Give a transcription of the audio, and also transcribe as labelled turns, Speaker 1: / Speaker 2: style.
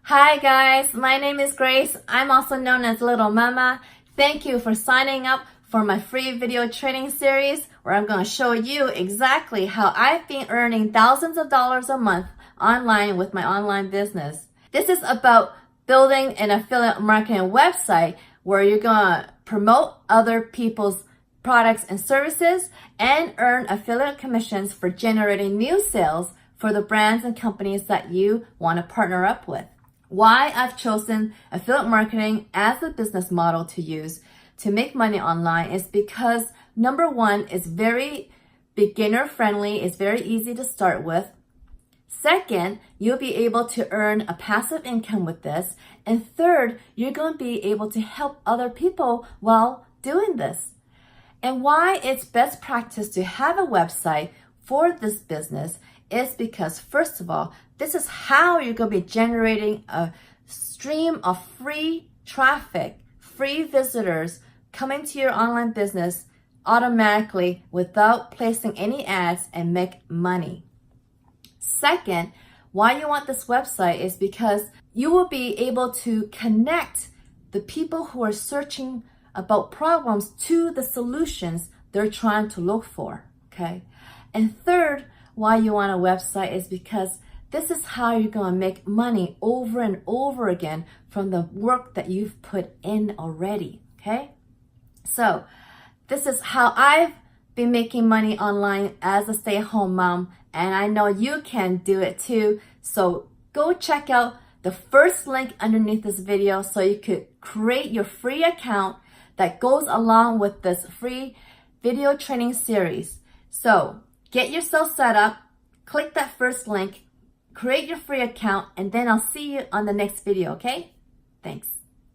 Speaker 1: Hi guys, my name is Grace. I'm also known as Littlemama. Thank you for signing up for my free video training series where I'm going to show you exactly how I've been earning thousands of dollars a month online with my online business. This is about building an affiliate marketing website where you're going to promote other people's products and services and earn affiliate commissions for generating new sales for the brands and companies that you want to partner up with. Why I've chosen affiliate marketing as the business model to use to make money online is because number one, it's very beginner friendly, it's very easy to start with. Second, you'll be able to earn a passive income with this. And third, you're going to be able to help other people while doing this. And why it's best practice to have a website for this business is because, first of all, this is how you're going to be generating a stream of free traffic, free visitors coming to your online business automatically without placing any ads and make money. Second, why you want this website is because you will be able to connect the people who are searching about problems to the solutions they're trying to look for, okay? And third, why you want a website is because this is how you're going to make money over and over again from the work that you've put in already, okay? So this is how I've been making money online as a stay-at-home mom, and I know you can do it too. So go check out the first link underneath this video so you could create your free account that goes along with this free video training series. So get yourself set up, click that first link, create your free account, and then I'll see you on the next video, okay? Thanks.